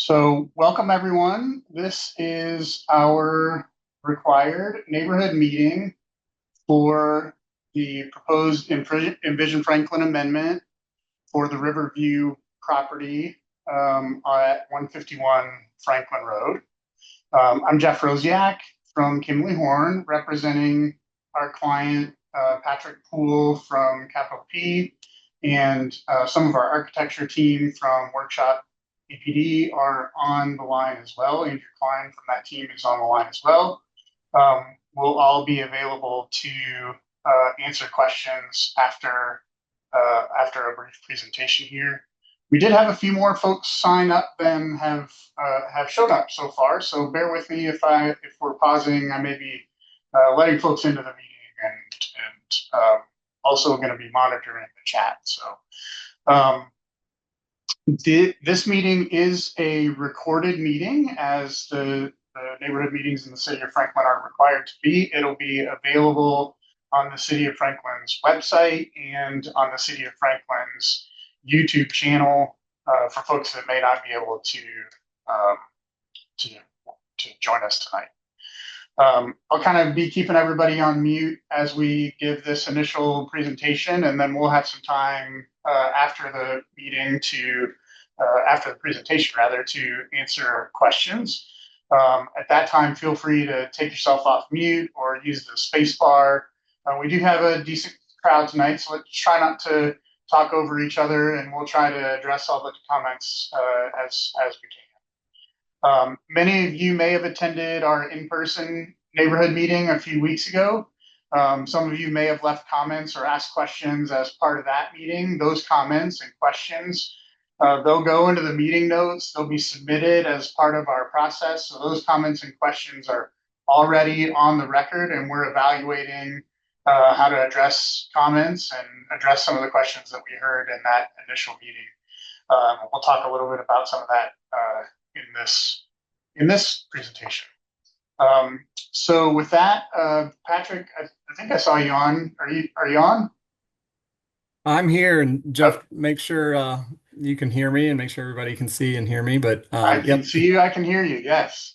So, welcome everyone. This is our required neighborhood meeting for the proposed Envision Franklin Amendment for the Riverview property at 151 Franklin Road. I'm Jeff Rosiak from Kimley Horn, representing our client Patrick Poole from Capital P, and some of our architecture team from Workshop EPD are on the line as well. Andrew Klein from that team is on the line as well. We'll all be available to answer questions after a brief presentation here. We did have a few more folks sign up than have showed up so far, so bear with me if we're pausing. I may be letting folks into the meeting and also going to be monitoring the chat. So um, this meeting is a recorded meeting, as the neighborhood meetings in the city of Franklin are required to be. It'll be available on the City of Franklin's website and on the City of Franklin's YouTube channel for folks that may not be able um, to, to join us tonight. I'll kind of be keeping everybody on mute as we give this initial presentation, and then we'll have some time after the meeting after the presentation rather, to answer questions. At that time, feel free to take yourself off mute or use the space bar. We do have a decent crowd tonight, so let's try not to talk over each other, and we'll try to address all the comments as we can. Many of you may have attended our in-person neighborhood meeting a few weeks ago. Some of you may have left comments or asked questions as part of that meeting. Those comments and questions, they'll go into the meeting notes. They'll be submitted as part of our process. So those comments and questions are already on the record, and we're evaluating how to address comments and address some of the questions that we heard in that initial meeting. We'll talk a little bit about some of that in this presentation. So with that, Patrick, I think I saw you on. Are you on? I'm here, and Oh, Jeff, make sure you can hear me and make sure everybody can see and hear me. But I can yep, see you. I can hear you. Yes.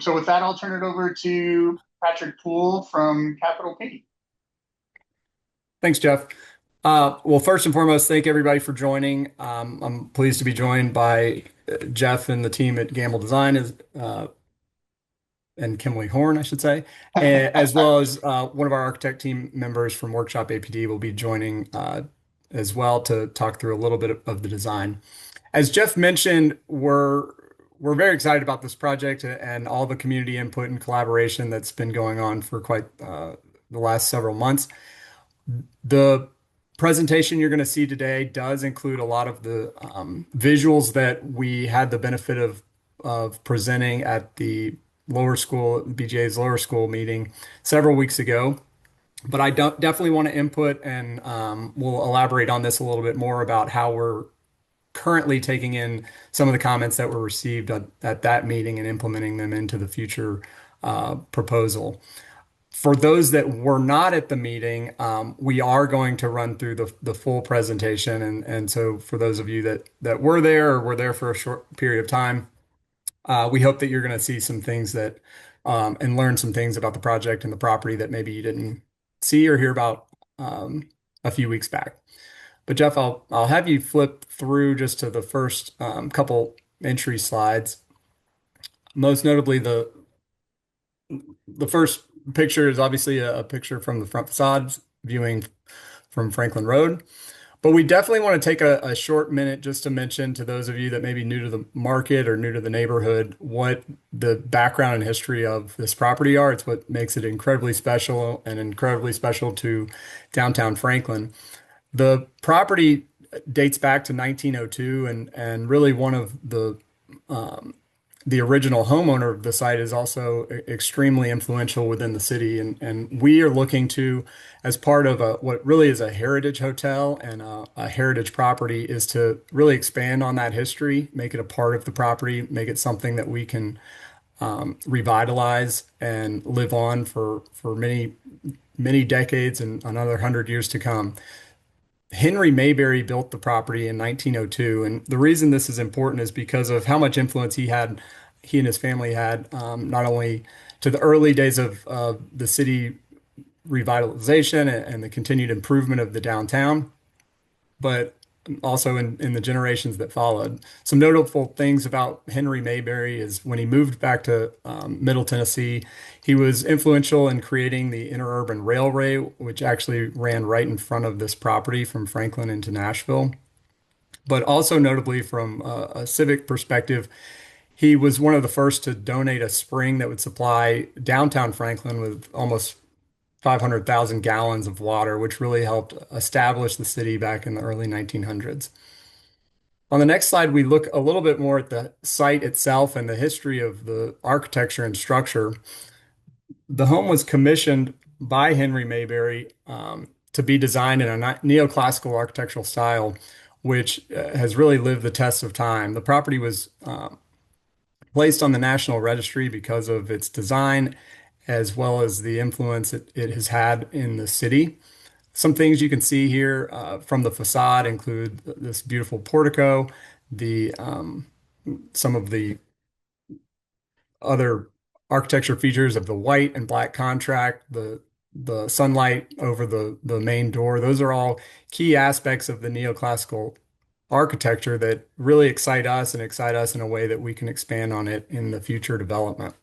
So with that, I'll turn it over to Patrick Poole from Capital P. thanks, Jeff. Well, first and foremost, thank everybody for joining. I'm pleased to be joined by Jeff and the team at Gamble Design and Kimley Horn, I should say, as well as one of our architect team members from Workshop APD will be joining as well to talk through a little bit of the design. As Jeff mentioned, we're very excited about this project and all the community input and collaboration that's been going on for quite the last several months. The presentation you're going to see today does include a lot of the visuals that we had the benefit of presenting at the lower school, BJ's lower school meeting several weeks ago. But I don't definitely want to input, and we'll elaborate on this a little bit more about how we're currently taking in some of the comments that were received at that meeting and implementing them into the future proposal. For those that were not at the meeting, we are going to run through the full presentation. And so for those of you that were there or were there for a short period of time, we hope that you're going to see some things that and learn some things about the project and the property that maybe you didn't see or hear about a few weeks back. But Jeff, I'll have you flip through just to the first couple entry slides. Most notably, the first picture is obviously a picture from the front facade viewing from Franklin Road. But we definitely want to take a short minute just to mention to those of you that may be new to the market or new to the neighborhood what the background and history of this property are. It's what makes it incredibly special and incredibly special to downtown Franklin. The property dates back to 1902, and really one of the original homeowner of the site is also extremely influential within the city. And we are looking to, as part of what really is a heritage hotel and a heritage property, is to really expand on that history, make it a part of the property, make it something that we can revitalize and live on for many, many decades and another 100 years to come. Henry Mayberry built the property in 1902, and the reason this is important is because of how much influence he and his family had, not only to the early days of the city revitalization and the continued improvement of the downtown, but also in the generations that followed. Some notable things about Henry Mayberry is when he moved back to Middle Tennessee, he was influential in creating the interurban railway, which actually ran right in front of this property from Franklin into Nashville. But also notably from a civic perspective, he was one of the first to donate a spring that would supply downtown Franklin with almost 500,000 gallons of water, which really helped establish the city back in the early 1900s. On the next slide, we look a little bit more at the site itself and the history of the architecture and structure. The home was commissioned by Henry Mayberry to be designed in a neoclassical architectural style, which has really lived the test of time. The property was placed on the National Registry because of its design, as well as the influence it has had in the city. Some things you can see here from the facade include this beautiful portico, the some of the other architecture features of the white and black contract, the sunlight over the main door. Those are all key aspects of the neoclassical architecture that really excite us and excite us in a way that we can expand on it in the future development.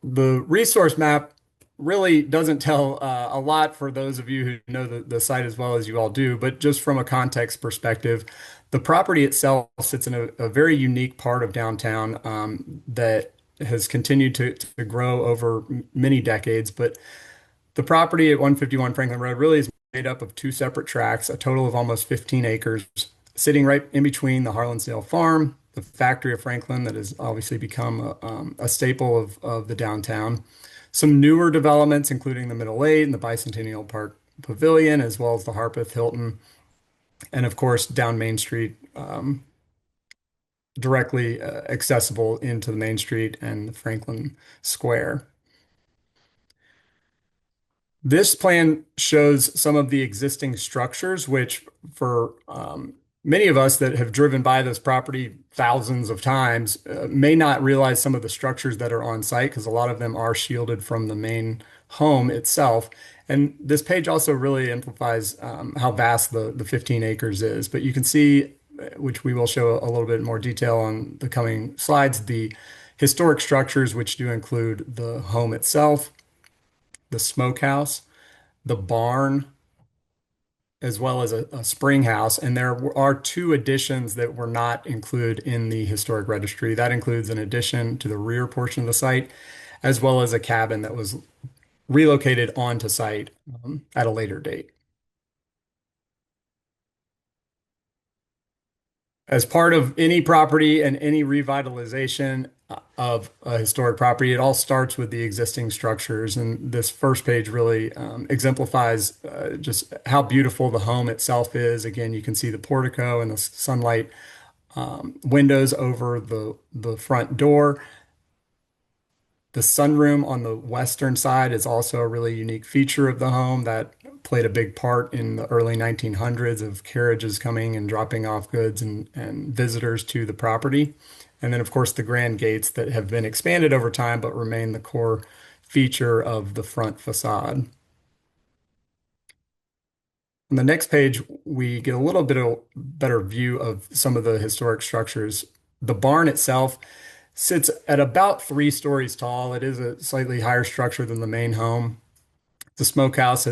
The resource map really doesn't tell a lot for those of you who know the site as well as you all do, but just from a context perspective, the property itself sits in a very unique part of downtown that has continued to grow over many decades. But the property at 151 Franklin Road really is made up of two separate tracts, a total of almost 15 acres, sitting right in between the Harlansdale Farm, the factory of Franklin that has obviously become a staple of the downtown. Some newer developments, including the Middle Eight and the Bicentennial Park Pavilion, as well as the Harpeth Hilton, and of course down Main Street, directly accessible into the Main Street and Franklin Square. This plan shows some of the existing structures, which for many of us that have driven by this property thousands of times may not realize some of the structures that are on site because a lot of them are shielded from the main home itself. And this page also really amplifies how vast the 15 acres is. But you can see, which we will show a little bit more detail on the coming slides, the historic structures, which do include the home itself, the smokehouse, the barn, as well as a spring house. And there are two additions that were not included in the historic registry. That includes an addition to the rear portion of the site, as well as a cabin that was relocated onto site at a later date. As part of any property and any revitalization of a historic property, it all starts with the existing structures. And this first page really exemplifies just how beautiful the home itself is. Again, you can see the portico and the sunlight windows over the front door. The sunroom on the western side is also a really unique feature of the home that played a big part in the early 1900s of carriages coming and dropping off goods and visitors to the property. And then, of course, the grand gates that have been expanded over time but remain the core feature of the front facade. On the next page, we get a little bit of better view of some of the historic structures. The barn itself sits at about 3 stories tall. It is a slightly higher structure than the main home. The smokehouse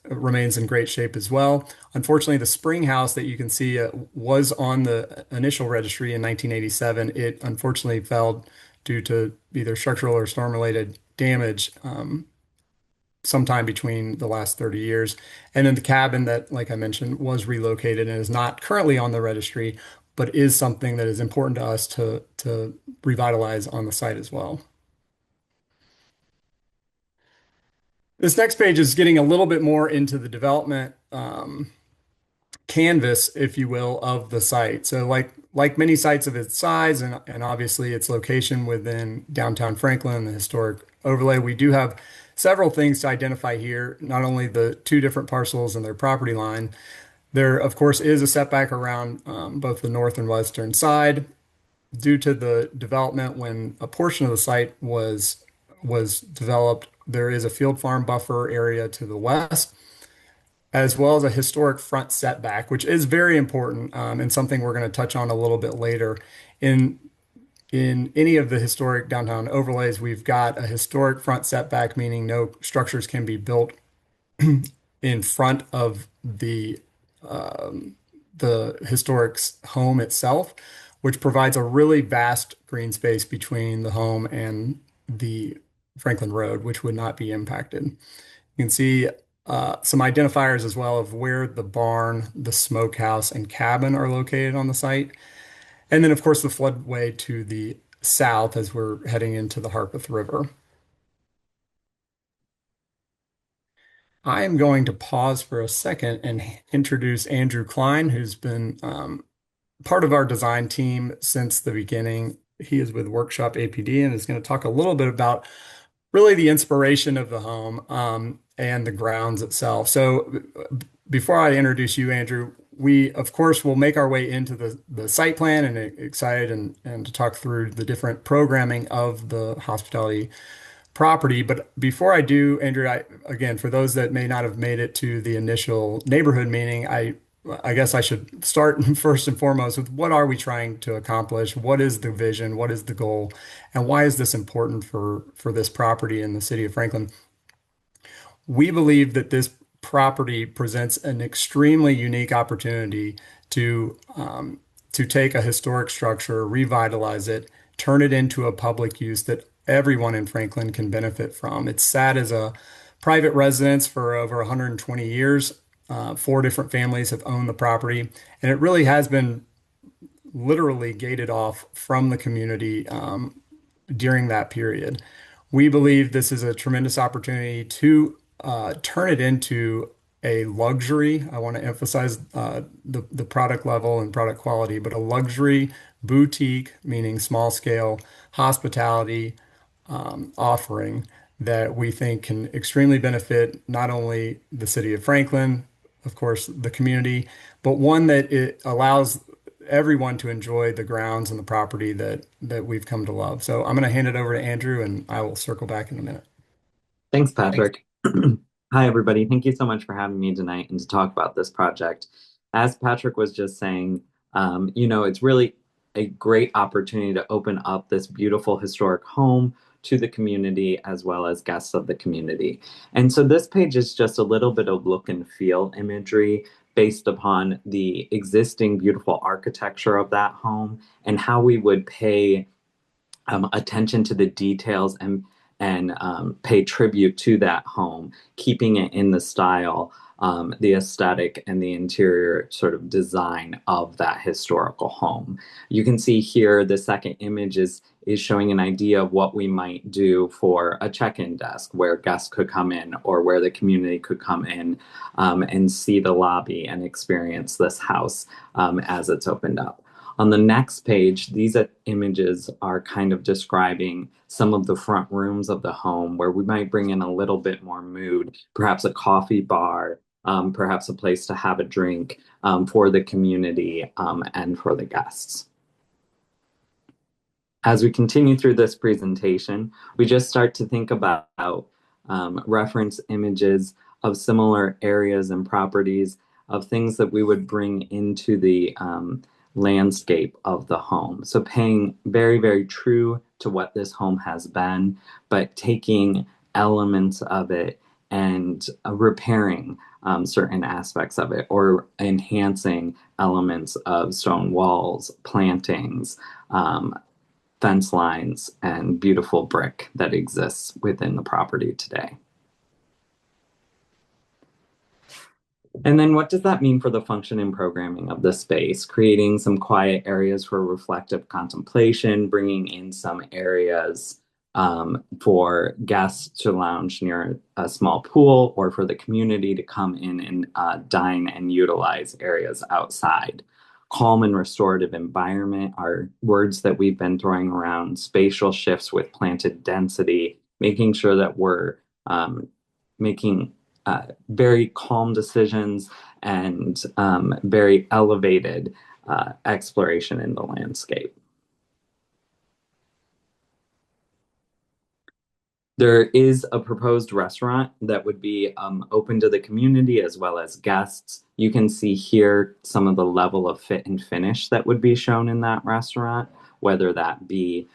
remains in great shape as well. Unfortunately, the spring house that you can see was on the initial registry in 1987. It unfortunately fell due to either structural or storm-related damage sometime between the last 30 years. And then the cabin that, like I mentioned, was relocated and is not currently on the registry, but is something that is important to us to revitalize on the site as well. This next page is getting a little bit more into the development canvas, if you will, of the site. So like many sites of its size and obviously its location within downtown Franklin, the historic overlay, we do have several things to identify here, not only the two different parcels and their property line. There, of course, is a setback around both the north and western side due to the development when a portion of the site was developed. There is a field farm buffer area to the west, as well as a historic front setback, which is very important and something we're going to touch on a little bit later. In in any of the historic downtown overlays, we've got a historic front setback, meaning no structures can be built in front of the historic home itself, which provides a really vast green space between the home and the Franklin Road, which would not be impacted. You can see some identifiers as well of where the barn, the smokehouse, and cabin are located on the site. And then, of course, the floodway to the south as we're heading into the Harpeth River. I am going to pause for a second and introduce Andrew Klein, who's been part of our design team since the beginning. He is with Workshop APD and is going to talk a little bit about really the inspiration of the home and the grounds itself. So before I introduce you, Andrew, we of course will make our way into the site plan and excited and to talk through the different programming of the hospitality property. But before I do, Andrew, again, for those that may not have made it to the initial neighborhood meeting, I guess I should start first and foremost with what are we trying to accomplish? What is the vision? What is the goal? And why is this important for this property in the city of Franklin? We believe that this property presents an extremely unique opportunity to take a historic structure, revitalize it, turn it into a public use that everyone in Franklin can benefit from. It's sat as a private residence for over 120 years. Four different families have owned the property, and it really has been literally gated off from the community during that period. We believe this is a tremendous opportunity to turn it into a luxury. I want to emphasize the product level and product quality, but a luxury boutique, meaning small scale hospitality offering that we think can extremely benefit not only the city of Franklin, of course, the community, but one that it allows everyone to enjoy the grounds and the property that we've come to love. So I'm going to hand it over to Andrew, and I will circle back in a minute. Thanks, Thanks. Patrick. Hi, everybody. Thank you so much for having me tonight and to talk about this project. As Patrick was just saying, it's really a great opportunity to open up this beautiful historic home to the community as well as guests of the community. And so this page is just a little bit of look and feel imagery based upon the existing beautiful architecture of that home and how we would pay attention to the details and pay tribute to that home, keeping it in the style, the aesthetic, and the interior sort of design of that historical home. You can see here the second image is showing an idea of what we might do for a check-in desk where guests could come in or where the community could come in and see the lobby and experience this house as it's opened up. On the next page, these images are kind of describing some of the front rooms of the home where we might bring in a little bit more mood, perhaps a coffee bar, perhaps a place to have a drink for the community and for the guests. As we continue through this presentation, we just start to think about reference images of similar areas and properties of things that we would bring into the landscape of the home. So paying very, very true to what this home has been, but taking elements of it and repairing certain aspects of it or enhancing elements of stone walls, plantings, fence lines, and beautiful brick that exists within the property today. And then what does that mean for the function and programming of the space? Creating some quiet areas for reflective contemplation, bringing in some areas for guests to lounge near a small pool or for the community to come in and dine and utilize areas outside. Calm and restorative environment are words that we've been throwing around, spatial shifts with planted density, making sure that we're making very calm decisions and very elevated exploration in the landscape. There is a proposed restaurant that would be open to the community as well as guests. You can see here some of the level of fit and finish that would be shown in that restaurant, whether that be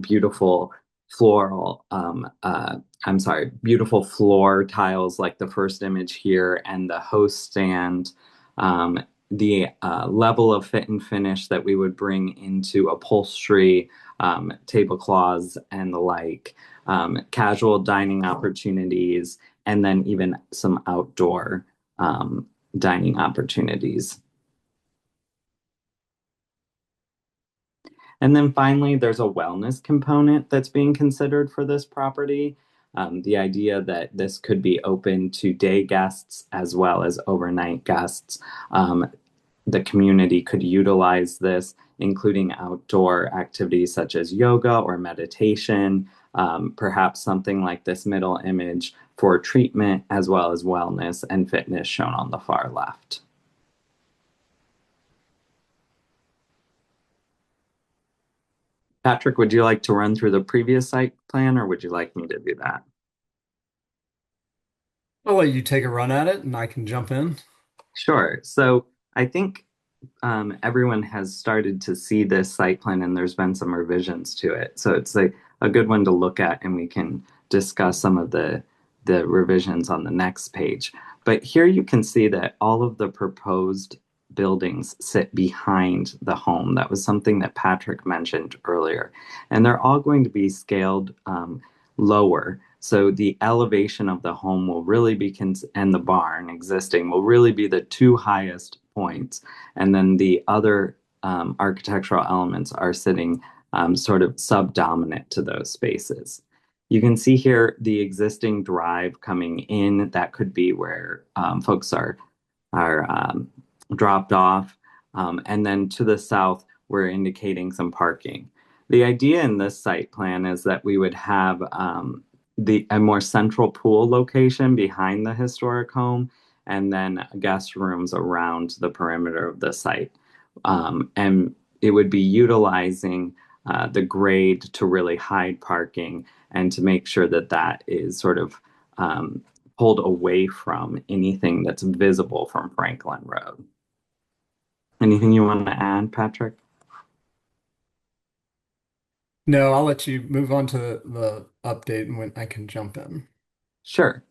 beautiful floral, beautiful floor tiles like the first image here and the host stand. The level of fit and finish that we would bring into upholstery, tablecloths, and the like, casual dining opportunities, and then even some outdoor dining opportunities. And then finally, there's a wellness component that's being considered for this property. The idea that this could be open to day guests as well as overnight guests. The community could utilize this, including outdoor activities such as yoga or meditation, perhaps something like this middle image for treatment as well as wellness and fitness shown on the far left. Patrick, would you like to run through the previous site plan or would you like me to do that? I'll let you take a run at it and I can jump in. Sure. So I think everyone has started to see this site plan and there's been some revisions to it. So it's a good one to look at and we can discuss some of the revisions on the next page. But here you can see that all of the proposed buildings sit behind the home. That was something that Patrick mentioned earlier. And they're all going to be scaled lower. So the elevation of the home will really be, and the barn existing will really be the two highest points. And then the other architectural elements are sitting sort of subdominant to those spaces. You can see here the existing drive coming in. That could be where folks are dropped off. And then to the south, we're indicating some parking. The idea in this site plan is that we would have a more central pool location behind the historic home and then guest rooms around the perimeter of the site. And it would be utilizing the grade to really hide parking and to make sure that that is sort of pulled away from anything that's visible from Franklin Road. Anything you want to add, Patrick? No, I'll let you move on to the update and when I can jump in. Sure.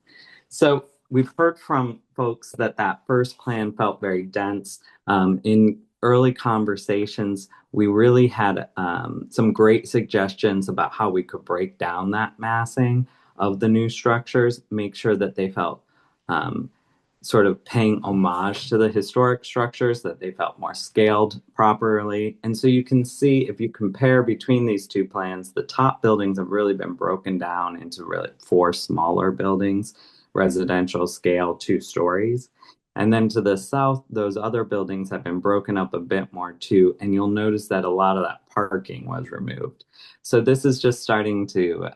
So we've heard from folks that that first plan felt very dense. In early conversations, we really had some great suggestions about how we could break down that massing of the new structures, make sure that they felt sort of paying homage to the historic structures, that they felt more scaled properly. And so you can see if you compare between these two plans, the top buildings have really been broken down into really four smaller buildings, residential scale, 2 stories. And then to the south, those other buildings have been broken up a bit more too. And you'll notice that a lot of that parking was removed. So this is just starting to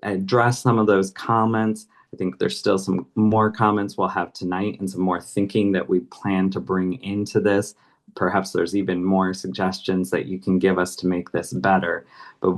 address some of those comments. I think there's still some more comments we'll have tonight and some more thinking that we plan to bring into this. Perhaps there's even more suggestions that you can give us to make this better. But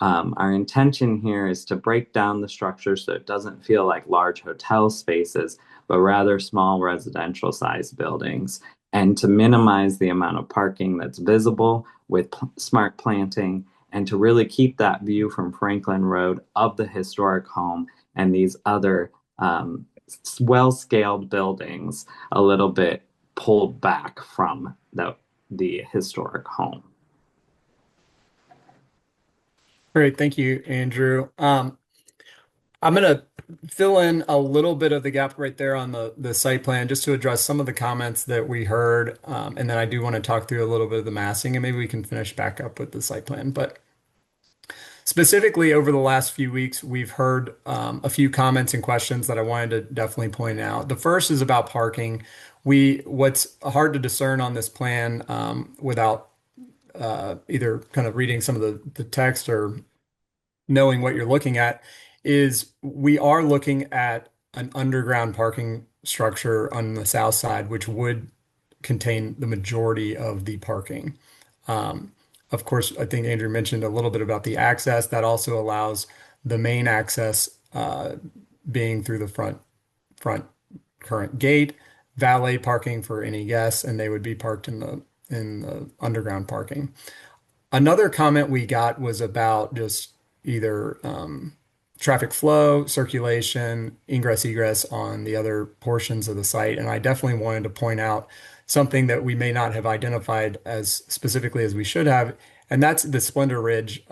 our intention here is to break down the structure so it doesn't feel like large hotel spaces, but rather small residential sized buildings, and to minimize the amount of parking that's visible with smart planting, and to really keep that view from Franklin Road of the historic home and these other well-scaled buildings a little bit pulled back from the historic home. Great, thank you, Andrew. I'm going to fill in a little bit of the gap right there on the site plan just to address some of the comments that we heard. And then I do want to talk through a little bit of the massing and maybe we can finish back up with the site plan. But specifically over the last few weeks, we've heard a few comments and questions that I wanted to definitely point out. The first is about parking. What's hard to discern on this plan without either kind of reading some of the text or knowing what you're looking at is we are looking at an underground parking structure on the south side, which would contain the majority of the parking. Um, of course, I think Andrew mentioned a little bit about the access. That also allows the main access being through the front current gate, valet parking for any guests, and they would be parked in the underground parking. Another comment we got was about just either traffic flow, circulation, ingress, egress on the other portions of the site. And I definitely wanted to point out something that we may not have identified as specifically as we should have, and that's the Splendor Ridge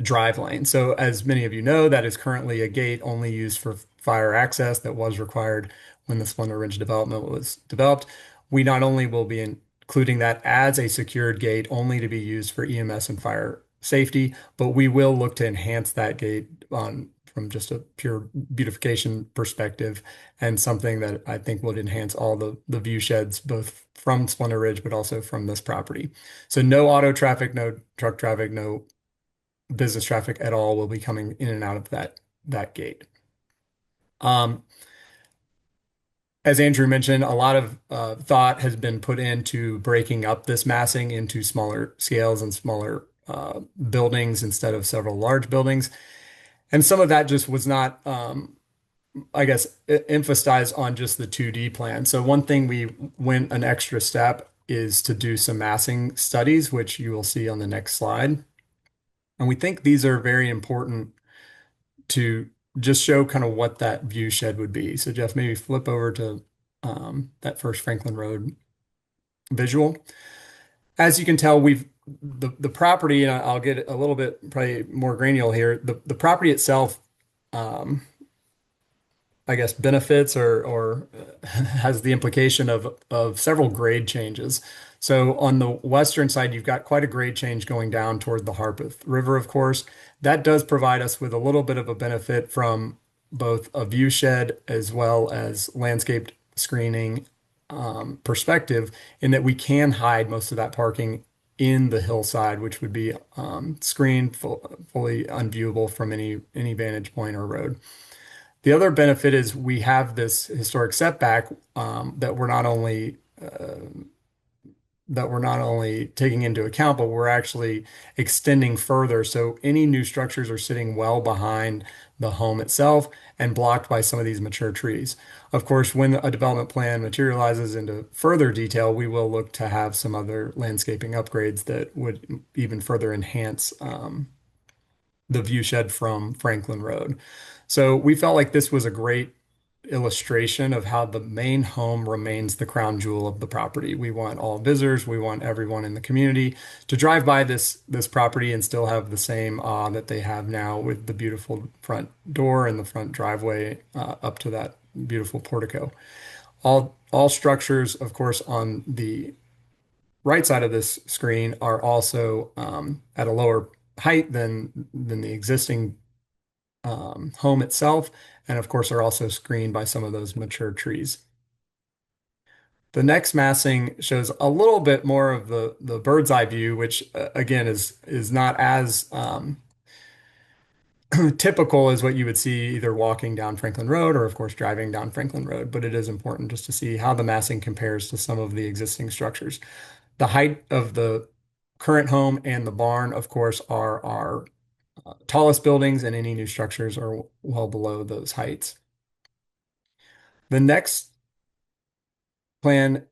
drive lane. So, as many of you know, that is currently a gate only used for fire access that was required when the Splendor Ridge development was developed. We not only will be including that as a secured gate only to be used for EMS and fire safety, but we will look to enhance that gate on from just a pure beautification perspective and something that I think would enhance all the view sheds both from Splendor Ridge but also from this property. So no auto traffic, no truck traffic, no business traffic at all will be coming in and out of that gate. Um, as Andrew mentioned, a lot of thought has been put into breaking up this massing into smaller scales and smaller buildings instead of several large buildings. And some of that just was not, I guess, emphasized on just the 2D plan. So one thing we went an extra step is to do some massing studies, which you will see on the next slide. And we think these are very important to just show kind of what that view shed would be. So Jeff, maybe flip over to that first Franklin Road visual. As you can tell, the property, and I'll get a little bit probably more granular here. The property itself, I guess, benefits or has the implication of several grade changes. So on the western side, you've got quite a grade change going down toward the Harpeth River, of course. That does provide us with a little bit of a benefit from both a view shed as well as landscaped screening perspective, in that we can hide most of that parking in the hillside, which would be screened, fully unviewable from any vantage point or road. The other benefit is we have this historic setback that we're not only taking into account, but we're actually extending further. So any new structures are sitting well behind the home itself and blocked by some of these mature trees. Of course, when a development plan materializes into further detail, we will look to have some other landscaping upgrades that would even further enhance the view shed from Franklin Road. So we felt like this was a great illustration of how the main home remains the crown jewel of the property. We want all visitors, we want everyone in the community to drive by this property and still have the same awe that they have now with the beautiful front door and the front driveway up to that beautiful portico. All structures, of course, on the right side of this screen are also at a lower height than the existing home itself, and of course are also screened by some of those mature trees. The next massing shows a little bit more of the bird's eye view, which again is not as typical as what you would see either walking down Franklin Road or of course driving down Franklin Road, but it is important just to see how the massing compares to some of the existing structures. The height of the current home and the barn, of course, are our tallest buildings, and any new structures are well below those heights. The next plan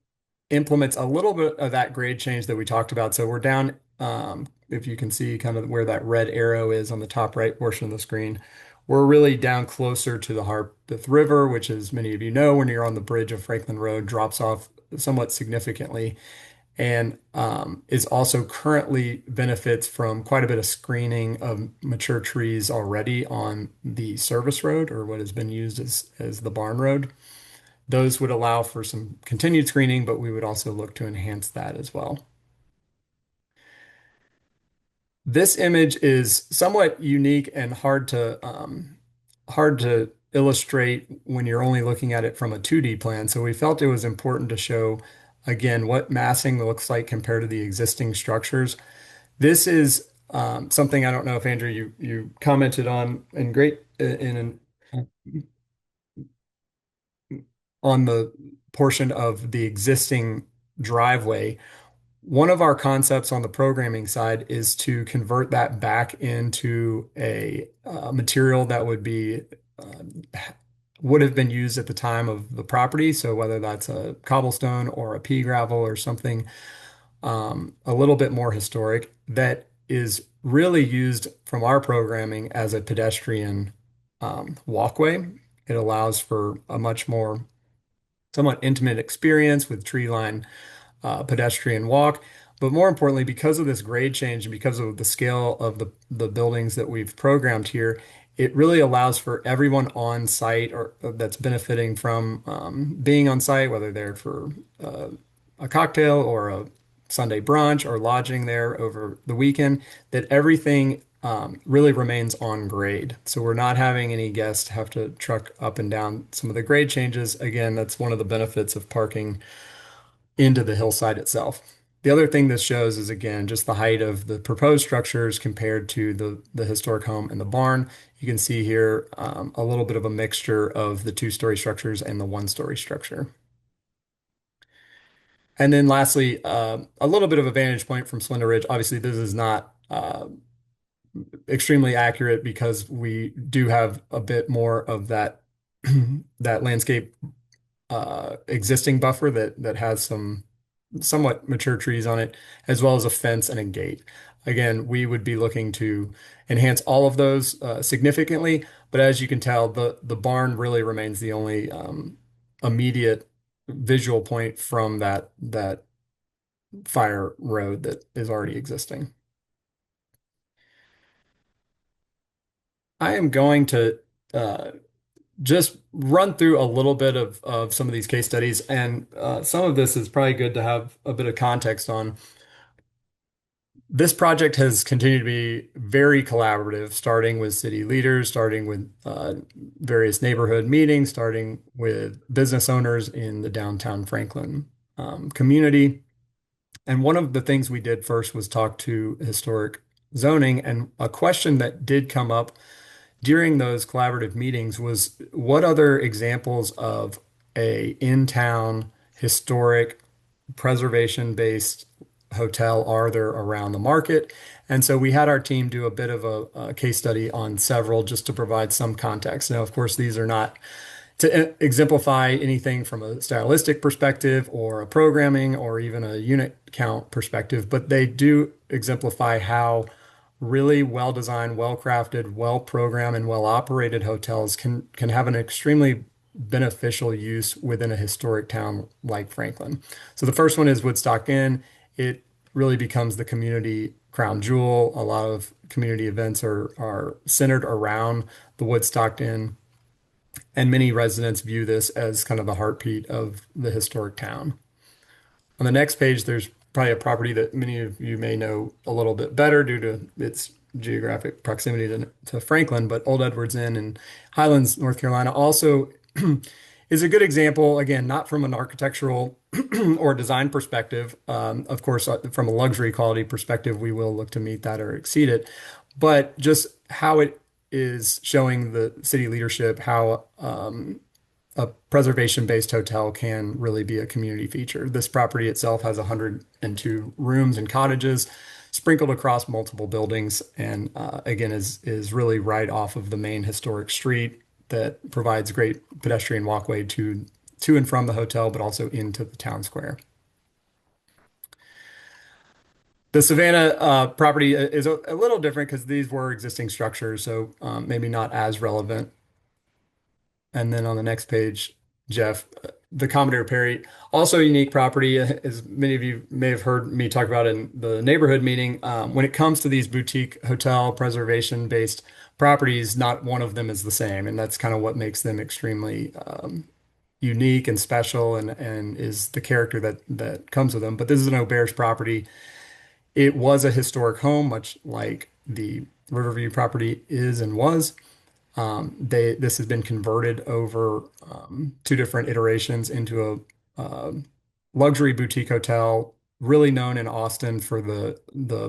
implements a little bit of that grade change that we talked about. So we're down, if you can see kind of where that red arrow is on the top right portion of the screen, we're really down closer to the Harpeth River, which, as many of you know, when you're on the bridge of Franklin Road, drops off somewhat significantly, and is also currently benefits from quite a bit of screening of mature trees already on the service road, or what has been used as the barn road. Those would allow for some continued screening, but we would also look to enhance that as well. This image is somewhat unique and hard to illustrate when you're only looking at it from a 2D plan. So we felt it was important to show again what massing looks like compared to the existing structures. This is something I don't know if Andrew you commented on in on the portion of the existing driveway. One of our concepts on the programming side is to convert that back into a material that would have been used at the time of the property. So whether that's a cobblestone or a pea gravel or something a little bit more historic that is really used from our programming as a pedestrian walkway. It allows for a much more somewhat intimate experience with tree-lined pedestrian walk. But more importantly, because of this grade change and because of the scale of the buildings that we've programmed here, it really allows for everyone on site or that's benefiting from being on site, whether they're for uh, a cocktail or a Sunday brunch or lodging there over the weekend, that everything really remains on grade. So we're not having any guests have to truck up and down some of the grade changes. Again, that's one of the benefits of parking into the hillside itself. The other thing this shows is again just the height of the proposed structures compared to the historic home and the barn. You can see here a little bit of a mixture of the two-story structures and the one-story structure. And then lastly, a little bit of a vantage point from Slender Ridge. Obviously, this is not extremely accurate because we do have a bit more of that that landscape existing buffer that has some somewhat mature trees on it, as well as a fence and a gate. Again, we would be looking to enhance all of those significantly, but as you can tell, the barn really remains the only immediate visual point from that fire road that is already existing. I am going to uh, just run through a little bit of some of these case studies, and some of this is probably good to have a bit of context on. This project has continued to be very collaborative, starting with city leaders, starting with various neighborhood meetings, starting with business owners in the downtown Franklin community. And one of the things we did first was talk to historic zoning, and a question that did come up during those collaborative meetings was what other examples of a in-town historic preservation-based hotel are there around the market? And so we had our team do a bit of a case study on several just to provide some context. Now, of course, these are not to exemplify anything from a stylistic perspective or a programming or even a unit count perspective, but they do exemplify how really well-designed, well-crafted, well-programmed, and well-operated hotels can have an extremely beneficial use within a historic town like Franklin. So the first one is Woodstock Inn. It really becomes the community crown jewel. A lot of community events are centered around the Woodstock Inn, and many residents view this as kind of the heartbeat of the historic town. On the next page, there's probably a property that many of you may know a little bit better due to its geographic proximity to Franklin, but Old Edwards Inn in Highlands, North Carolina, also is a good example, again, not from an architectural or design perspective. Of course, from a luxury quality perspective, we will look to meet that or exceed it, but just how it is showing the city leadership how a preservation-based hotel can really be a community feature. This property itself has 102 rooms and cottages sprinkled across multiple buildings, and again is really right off of the main historic street that provides great pedestrian walkway to and from the hotel, but also into the town square. The Savannah property is a little different because these were existing structures, so maybe not as relevant. And then on the next page, Jeff, the Commodore Perry, also a unique property, as many of you may have heard me talk about in the neighborhood meeting. When it comes to these boutique hotel preservation-based properties, not one of them is the same, and that's kind of what makes them extremely unique and special, and is the character that comes with them. But this is an Auberge property. It was a historic home, much like the Riverview property is and was. This has been converted over two different iterations into a luxury boutique hotel really known in Austin for the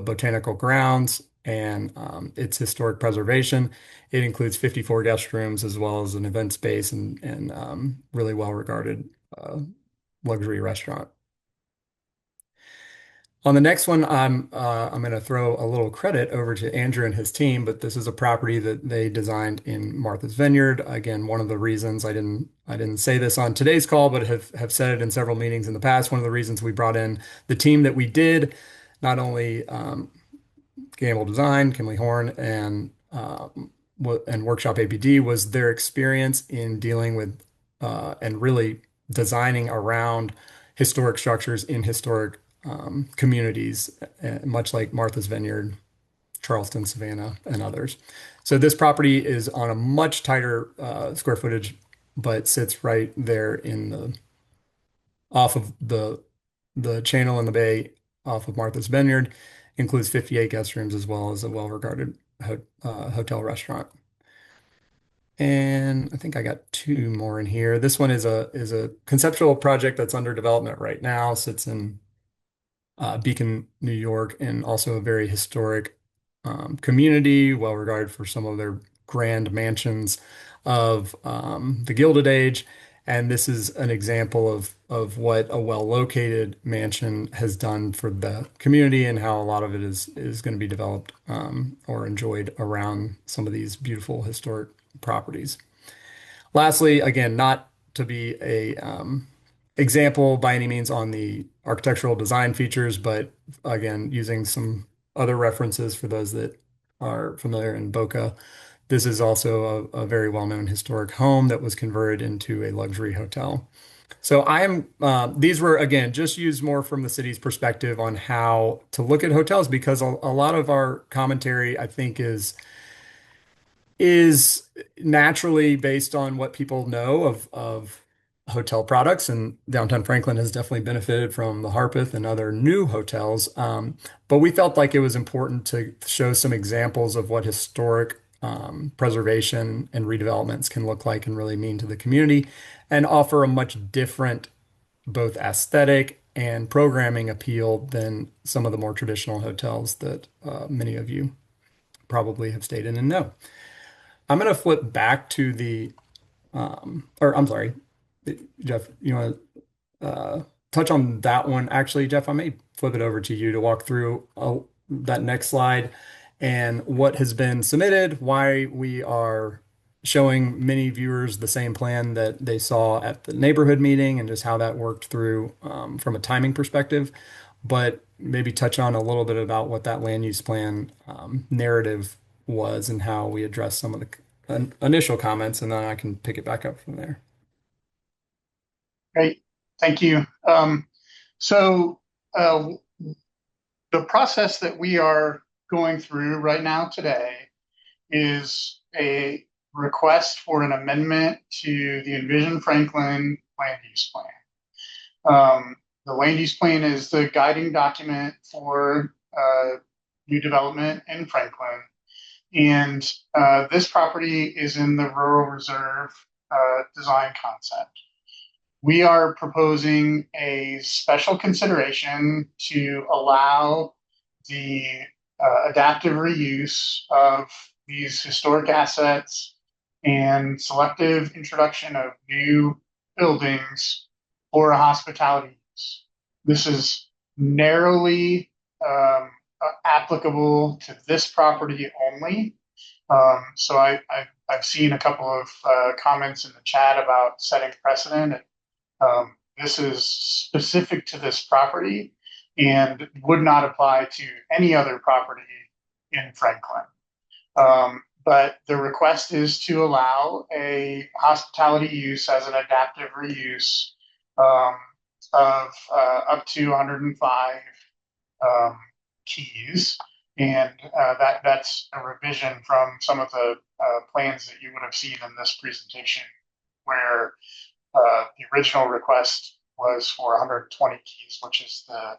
botanical grounds and its historic preservation. It includes 54 guest rooms as well as an event space and really well regarded luxury restaurant. On the next one, I'm going to throw a little credit over to Andrew and his team, but this is a property that they designed in Martha's Vineyard. Again, one of the reasons I didn't say this on today's call, but have said it in several meetings in the past. One of the reasons we brought in the team that we did, not only Gamble Design, Kimley Horn, and Workshop APD, was their experience in dealing with and really designing around historic structures in historic communities, much like Martha's Vineyard, Charleston, Savannah, and others. So this property is on a much tighter square footage, but sits right there in the off of the channel in the bay off of Martha's Vineyard. Includes 58 guest rooms as well as a well-regarded hotel restaurant. And I think I got two more in here. This one is a conceptual project that's under development right now. Sits in Beacon, New York, and also a very historic community, well regarded for some of their grand mansions of the Gilded Age. And this is an example of what a well-located mansion has done for the community and how a lot of it is going to be developed or enjoyed around some of these beautiful historic properties. Lastly, again, not to be a example by any means on the architectural design features, but again, using some other references for those that are familiar in Boca. This is also a very well-known historic home that was converted into a luxury hotel. So these were, again, just used more from the city's perspective on how to look at hotels because a lot of our commentary, I think, is naturally based on what people know of hotel products, and downtown Franklin has definitely benefited from the Harpeth and other new hotels. But we felt like it was important to show some examples of what historic preservation and redevelopments can look like and really mean to the community, and offer a much different both aesthetic and programming appeal than some of the more traditional hotels that many of you probably have stayed in and know. I'm going to flip back to or I'm sorry, Jeff, you want to touch on that one? Actually, Jeff, I may flip it over to you to walk through that next slide and what has been submitted, why we are showing many viewers the same plan that they saw at the neighborhood meeting and just how that worked through from a timing perspective. But maybe touch on a little bit about what that land use plan narrative was and how we addressed some of the initial comments, and then I can pick it back up from there. Great, thank you. So the process that we are going through right now today is a request for an amendment to the Envision Franklin land use plan. The land use plan is the guiding document for new development in Franklin. And this property is in the rural reserve design concept. We are proposing a special consideration to allow the adaptive reuse of these historic assets and selective introduction of new buildings for a hospitality use. This is narrowly applicable to this property only. So I've seen a couple of comments in the chat about setting precedent. This is specific to this property and would not apply to any other property in Franklin. But the request is to allow a hospitality use as an adaptive reuse of up to 105 keys. And that's a revision from some of the plans that you would have seen in this presentation, where the original request was for 120 keys, which is the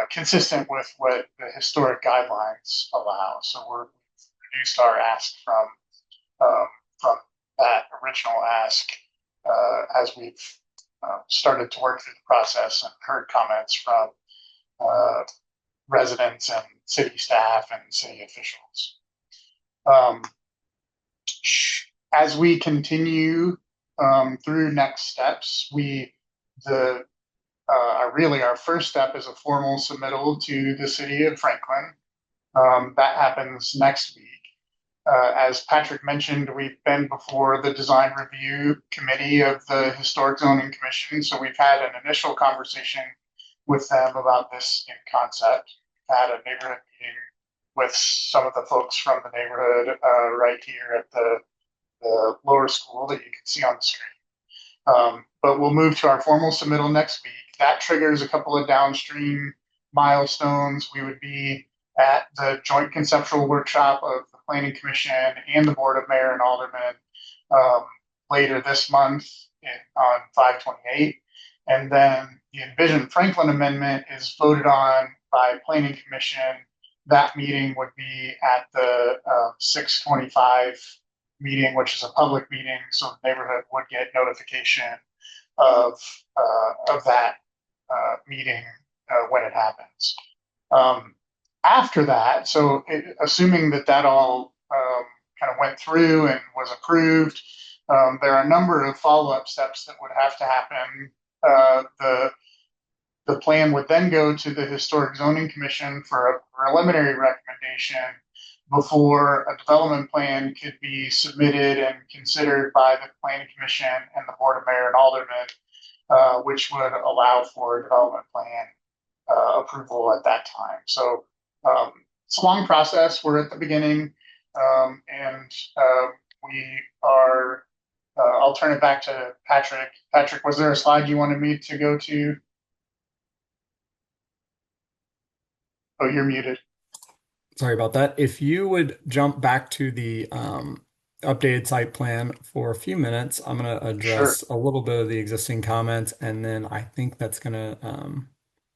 consistent with what the historic guidelines allow. So we've reduced our ask from that original ask as we've started to work through the process and heard comments from uh, residents and city staff and city officials. Um, as we continue through next steps, the really our first step is a formal submittal to the city of Franklin. That happens next week. As Patrick mentioned, we've been before the design review committee of the Historic Zoning Commission, so we've had an initial conversation with them about this in concept. We've had a neighborhood meeting with some of the folks from the neighborhood right here at the lower school that you can see on the screen. But we'll move to our formal submittal next week. That triggers a couple of downstream milestones. We would be at the joint conceptual workshop of the Planning Commission and the Board of Mayor and Aldermen later this month on 5/28. And then the Envision Franklin Amendment is voted on by Planning Commission. That meeting would be at the 6/25 meeting, which is a public meeting, so the neighborhood would get notification of that meeting when it happens. After that, assuming that all kind of went through and was approved, there are a number of follow-up steps that would have to happen. The plan would then go to the Historic Zoning Commission for a preliminary recommendation before a development plan could be submitted and considered by the Planning Commission and the Board of Mayor and Aldermen, which would allow for a development plan approval at that time. So it's a long process. We're at the beginning, and we are. I'll turn it back to Patrick. Patrick, was there a slide you wanted me to go to? Oh, you're muted. Sorry about that. If you would jump back to the updated site plan for a few minutes, I'm going to address a little bit of the existing comments, and then I think that's going to,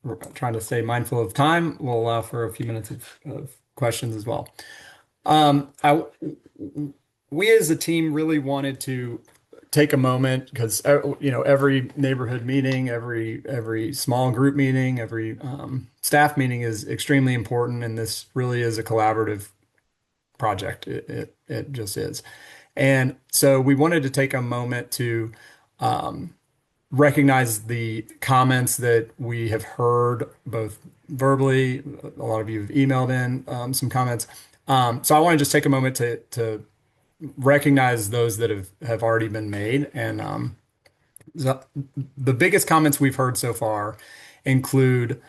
we're trying to stay mindful of time. We'll allow for a few minutes of questions as well. We as a team really wanted to take a moment because every neighborhood meeting, every small group meeting, every staff meeting is extremely important, and this really is a collaborative project. It just is. And so we wanted to take a moment to recognize the comments that we have heard both verbally. A lot of you have emailed in some comments. So I want to just take a moment to recognize those that have already been made. And the biggest comments we've heard so far include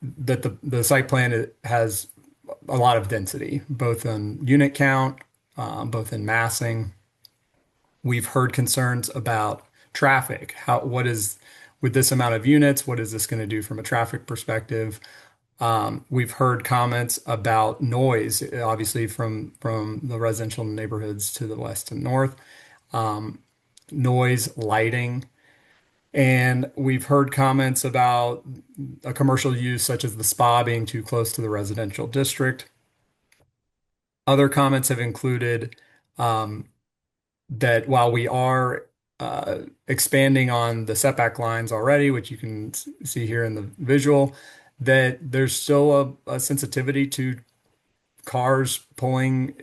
that the site plan has a lot of density, both in unit count, both in massing. We've heard concerns about traffic. With this amount of units, what is this going to do from a traffic perspective? We've heard comments about noise, obviously from the residential neighborhoods to the west and north, noise, lighting, and we've heard comments about a commercial use such as the spa being too close to the residential district. Other comments have included that while we are expanding on the setback lines already, which you can see here in the visual, that there's still a sensitivity to cars pulling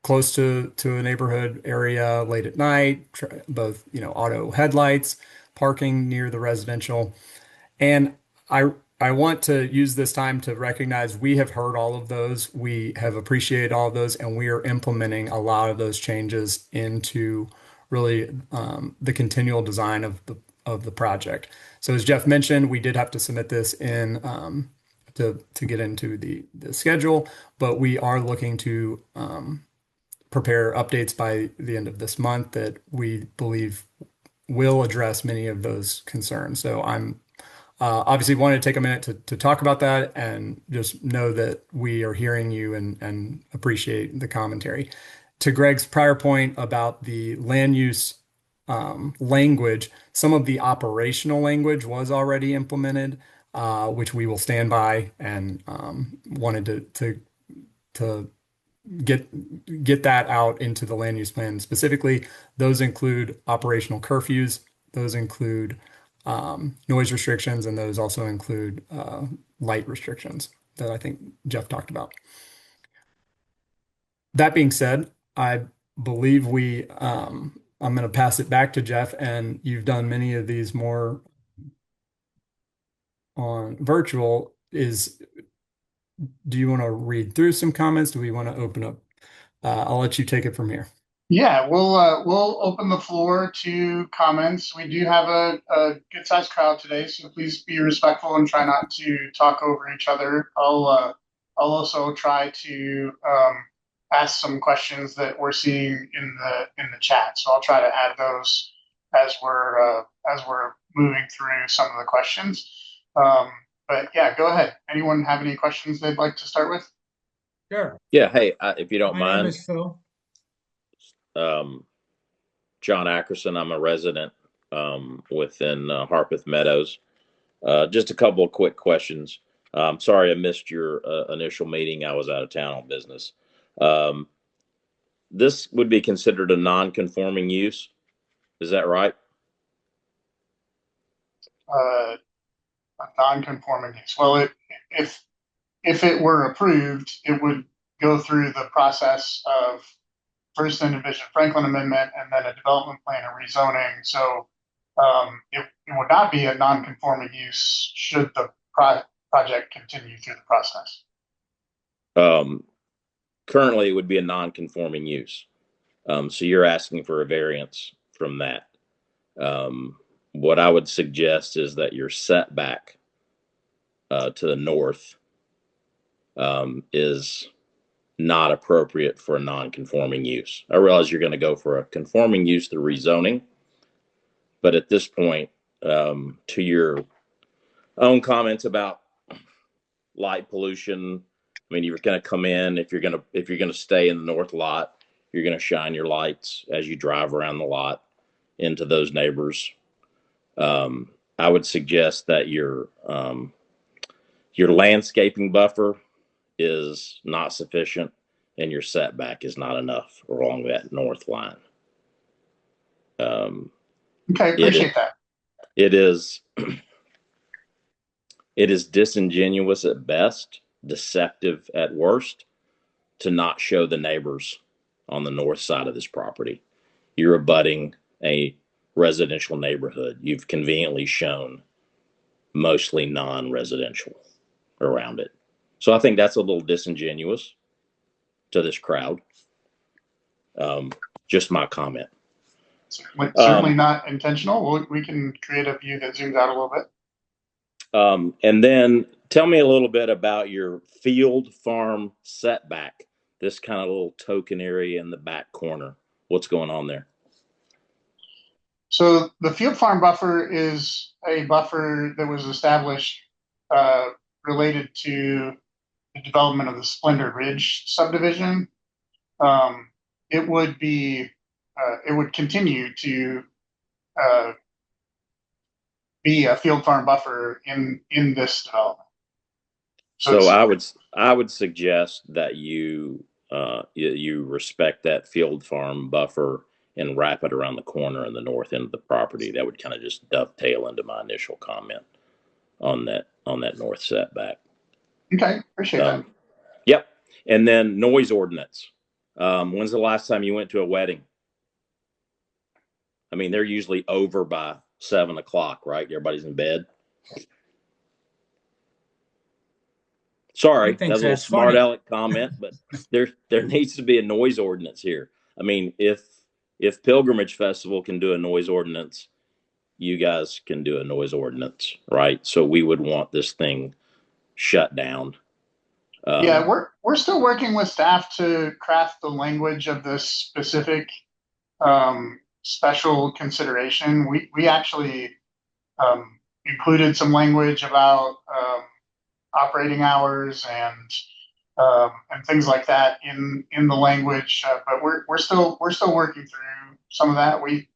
close to a neighborhood area late at night, both auto headlights, parking near the residential. And I want to use this time to recognize we have heard all of those, we have appreciated all of those, and we are implementing a lot of those changes into really the continual design of the project. So as Jeff mentioned, we did have to submit this in to get into the schedule, but we are looking to prepare updates by the end of this month that we believe will address many of those concerns. So I'm obviously wanted to take a minute to talk about that and just know that we are hearing you and appreciate the commentary. To Greg's prior point about the land use language, some of the operational language was already implemented, which we will stand by, and wanted to get that out into the land use plan specifically. Those include operational curfews. Those include noise restrictions, and those also include light restrictions that I think Jeff talked about. That being said, I believe I'm going to pass it back to Jeff, and you've done many of these more on virtual. Do you want to read through some comments? Do we want to open up? I'll let you take it from here. Yeah, we'll open the floor to comments. We do have a good sized crowd today, so please be respectful and try not to talk over each other. I'll also try to ask some questions that we're seeing in the chat. So I'll try to add those as we're moving through some of the questions. But yeah, go ahead. Anyone have any questions they'd like to start with? Sure. Yeah, hey, if you don't My name mind, is Phil. John Ackerson, I'm a resident within Harpeth Meadows. Just a couple of quick questions. Sorry I missed your initial meeting. I was out of town on business. Um, this would be considered a non-conforming use. Is that right? A non-conforming use. Well, if it were approved, it would go through the process of first an envision Franklin amendment and then a development plan and rezoning. So it would not be a non-conforming use should the project continue through the process. Currently, it would be a non-conforming use. So you're asking for a variance from that. What I would suggest is that your setback to the north is not appropriate for a non-conforming use. I realize you're going to go for a conforming use through rezoning, but at this point, to your own comments about light pollution, I mean, you're going to come in if you're going to stay in the north lot, you're going to shine your lights as you drive around the lot into those neighbors. I would suggest that your landscaping buffer is not sufficient and your setback is not enough along that north line. Okay, appreciate that. It is disingenuous at best, deceptive at worst, to not show the neighbors on the north side of this property. You're abutting a residential neighborhood. You've conveniently shown mostly non-residential around it. So I think that's a little disingenuous to this crowd. Just my comment. Certainly not intentional. We can create a view that zooms out a little bit. And then tell me a little bit about your field farm setback, this kind of little token area in the back corner. What's going on there? So the field farm buffer is a buffer that was established related to the development of the Splendor Ridge subdivision. It would continue to be a field farm buffer in this development. So I would suggest that you respect that field farm buffer and wrap it around the corner in the north end of the property. That would kind of just dovetail into my initial comment on that north setback. Okay, appreciate that. Yep. And then noise ordinance. When's the last time you went to a wedding? I mean, they're usually over by 7 o'clock, right? Everybody's in bed. Sorry, that's a little smart aleck comment, but there needs to be a noise ordinance here. I mean, if Pilgrimage Festival can do a noise ordinance, you guys can do a noise ordinance, right? So we would want this thing shut down. Yeah, we're still working with staff to craft the language of this specific special consideration. We actually included some language about operating hours and things like that in the language, but we're still working through some of that. We're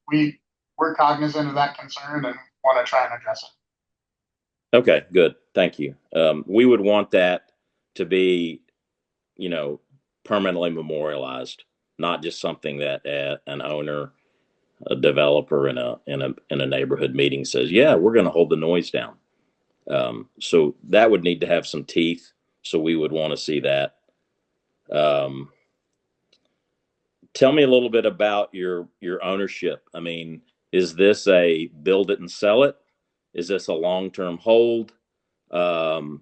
cognizant of that concern and want to try and address it. Okay, good. Thank you. We would want that to be, permanently memorialized, not just something that an owner a developer in a neighborhood meeting says, "Yeah, we're going to hold the noise down." So that would need to have some teeth. So we would want to see that. Um, Tell me a little bit about your ownership. I mean, is this a build it and sell it? Is this a long term hold? Um,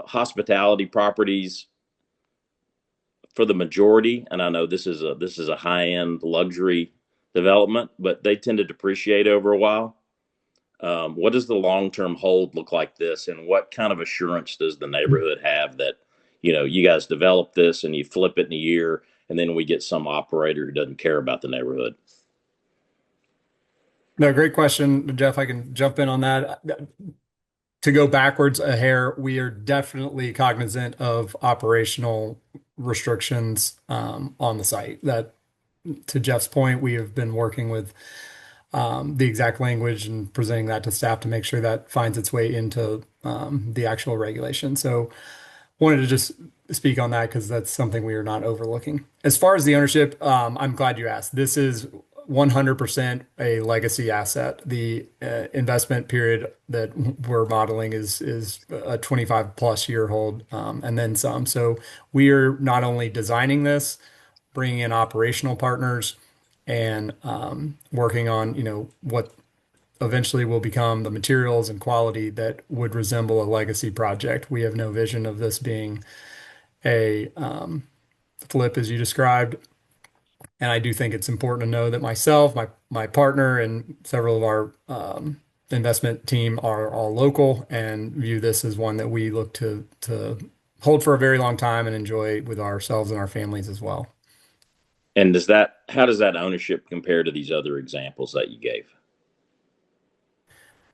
Hospitality properties for the majority, and I know this is a high end luxury development, but they tend to depreciate over a while. What does the long term hold look like this, and what kind of assurance does the neighborhood have that you guys develop this and you flip it in a year, and then we get some operator who doesn't care about the neighborhood? No, great question, Jeff. I can jump in on that. To go backwards a hair, we are definitely cognizant of operational restrictions on the site. That, to Jeff's point, we have been working with the exact language and presenting that to staff to make sure that finds its way into the actual regulation. So wanted to just speak on that because that's something we are not overlooking. As far as the ownership, I'm glad you asked. This is 100% a legacy asset. The investment period that we're modeling is a 25 plus year hold, and then some. So we are not only designing this, bringing in operational partners, and working on what eventually will become the materials and quality that would resemble a legacy project. We have no vision of this being a flip as you described. And I do think it's important to know that myself, my partner, and several of our investment team are all local and view this as one that we look to hold for a very long time and enjoy with ourselves and our families as well. And how does that ownership compare to these other examples that you gave?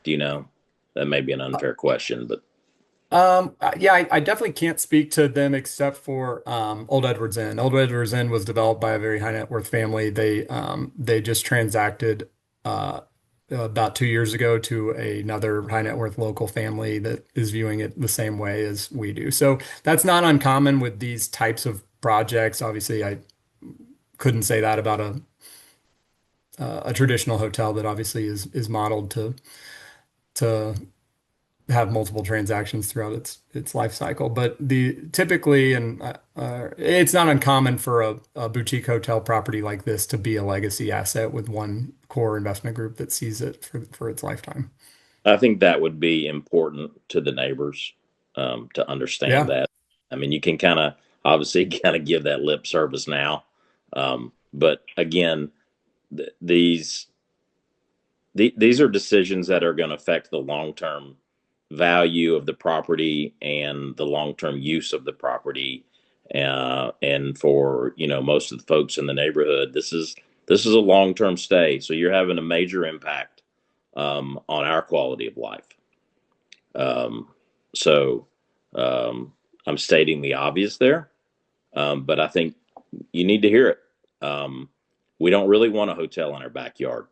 Do you know? That may be an unfair question, but Yeah, I definitely can't speak to them except for Old Edwards Inn. Old Edwards Inn was developed by a very high net worth family. They just transacted about 2 years ago to another high net worth local family that is viewing it the same way as we do. So that's not uncommon with these types of projects. Obviously, I couldn't say that about a traditional hotel that obviously is modeled to have multiple transactions throughout its life cycle. But the typically, and it's not uncommon for a boutique hotel property like this to be a legacy asset with one core investment group that sees it for its lifetime. I think that would be important to the neighbors to understand Yeah. that. I mean, you can kind of obviously kind of give that lip service now, but again, these these are decisions that are going to affect the long term value of the property and the long term use of the property. And for most of the folks in the neighborhood, this is a long term stay, so you're having a major impact on our quality of life. Um, so I'm stating the obvious there, but I think you need to hear it. We don't really want a hotel in our backyard.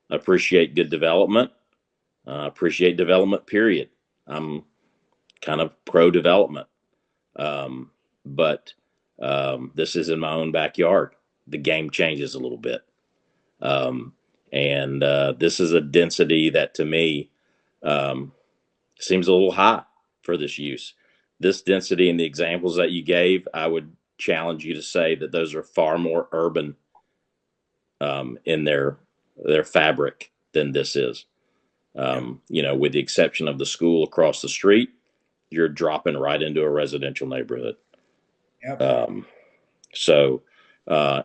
Appreciate good development. Appreciate development, period. I'm kind of pro development. But this is in my own backyard. The game changes a little bit. And this is a density that to me seems a little high for this use. This density and the examples that you gave, I would challenge you to say that those are far more urban in their fabric than this is. With the exception of the school across the street, you're dropping right into a residential neighborhood. Yep. So,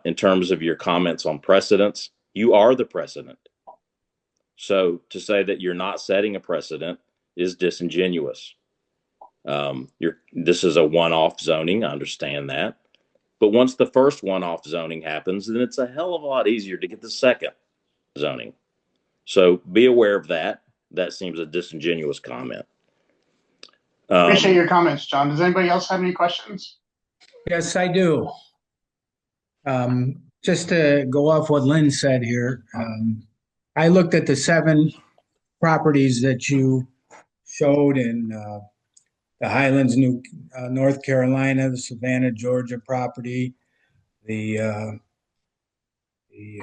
in terms of your comments on precedents, you are the precedent. So to say that you're not setting a precedent is disingenuous. This is a one-off zoning. I understand that. But once the first one-off zoning happens, then it's a hell of a lot easier to get the second zoning. So be aware of that. That seems a disingenuous comment. Appreciate your comments, John. Does anybody else have any questions? Yes, I do. Just to go off what Lynn said here, I looked at the 7 properties that you showed in the Highlands, North Carolina, the Savannah, Georgia property, the uh, the